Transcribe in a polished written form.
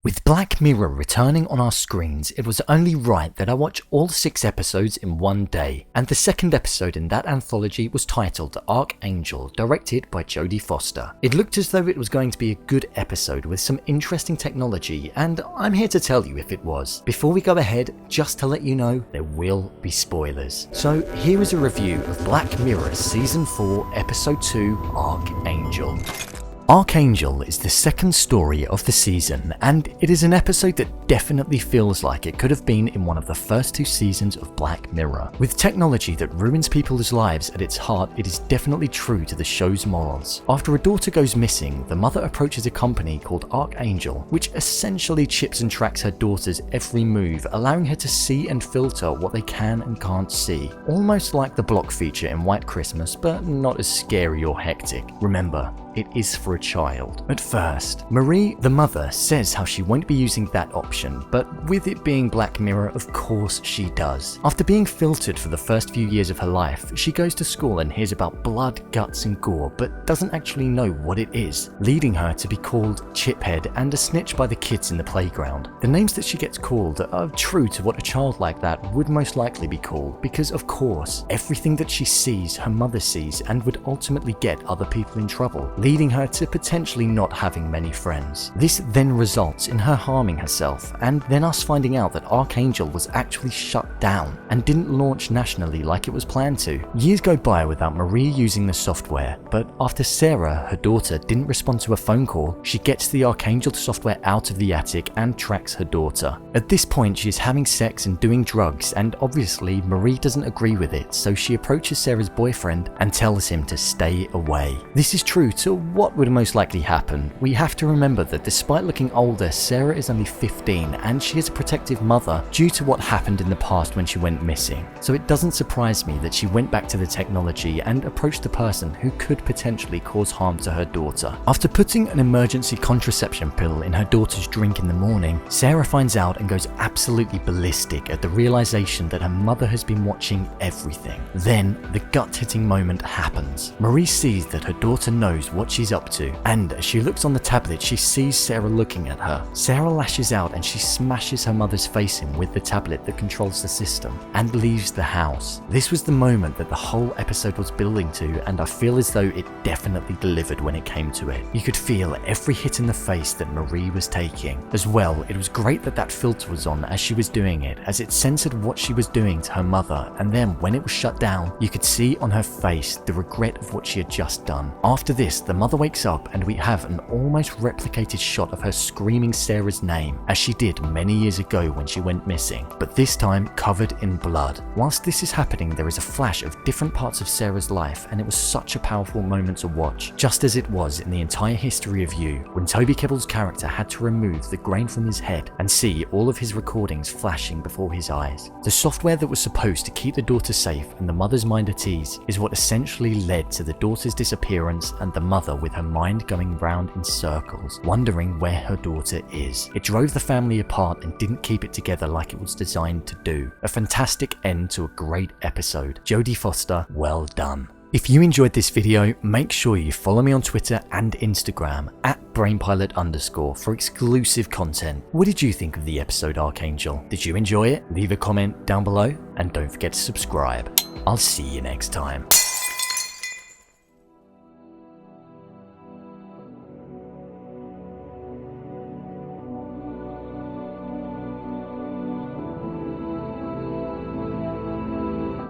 With Black Mirror returning on our screens, it was only right that I watch all 6 episodes in one day, and the second episode in that anthology was titled Arkangel, directed by Jodie Foster. It looked as though it was going to be a good episode with some interesting technology, and I'm here to tell you if it was. Before we go ahead, just to let you know, there will be spoilers. So here is a review of Black Mirror Season 4, Episode 2, Arkangel. Arkangel is the second story of the season, and it is an episode that definitely feels like it could have been in one of the first 2 seasons of Black Mirror. With technology that ruins people's lives at its heart, it is definitely true to the show's morals. After a daughter goes missing, the mother approaches a company called Arkangel, which essentially chips and tracks her daughter's every move, allowing her to see and filter what they can and can't see. Almost like the block feature in White Christmas, but not as scary or hectic. Remember, it is for a child. At first, Marie, the mother, says how she won't be using that option, but with it being Black Mirror, of course she does. After being filtered for the first few years of her life, she goes to school and hears about blood, guts and gore, but doesn't actually know what it is, leading her to be called Chiphead and a snitch by the kids in the playground. The names that she gets called are true to what a child like that would most likely be called, because of course, everything that she sees, her mother sees, and would ultimately get other people in trouble, leading her to potentially not having many friends. This then results in her harming herself, and then us finding out that Arkangel was actually shut down and didn't launch nationally like it was planned to. Years go by without Marie using the software, but after Sarah, her daughter, didn't respond to a phone call, she gets the Arkangel software out of the attic and tracks her daughter. At this point, she is having sex and doing drugs, and obviously Marie doesn't agree with it, so she approaches Sarah's boyfriend and tells him to stay away. This is true to what would most likely happen. We have to remember that despite looking older, Sarah is only 15 and she is a protective mother due to what happened in the past when she went missing. So it doesn't surprise me that she went back to the technology and approached the person who could potentially cause harm to her daughter. After putting an emergency contraception pill in her daughter's drink in the morning, Sarah finds out and goes absolutely ballistic at the realization that her mother has been watching everything. Then the gut-hitting moment happens. Marie sees that her daughter knows what she's up to, and as she looks on the tablet, she sees Sarah looking at her. Sarah lashes out and she smashes her mother's face in with the tablet that controls the system and leaves the house. This was the moment that the whole episode was building to, and I feel as though it definitely delivered when it came to it. You could feel every hit in the face that Marie was taking. As well, it was great that that filter was on as she was doing it, as it censored what she was doing to her mother, and then when it was shut down, you could see on her face the regret of what she had just done. After this, the mother wakes up and we have an almost replicated shot of her screaming Sarah's name, as she did many years ago when she went missing, but this time covered in blood. Whilst this is happening, there is a flash of different parts of Sarah's life, and it was such a powerful moment to watch, just as it was in the entire history of You, when Toby Kebbell's character had to remove the grain from his head and see all of his recordings flashing before his eyes. The software that was supposed to keep the daughter safe and the mother's mind at ease is what essentially led to the daughter's disappearance and the mother with her mind going round in circles, wondering where her daughter is. It drove the family apart and didn't keep it together like it was designed to do. A fantastic end to a great episode. Jodie Foster, well done. If you enjoyed this video, make sure you follow me on Twitter and Instagram @brainpilot_ for exclusive content. What did you think of the episode Arkangel? Did you enjoy it? Leave a comment down below and don't forget to subscribe. I'll see you next time.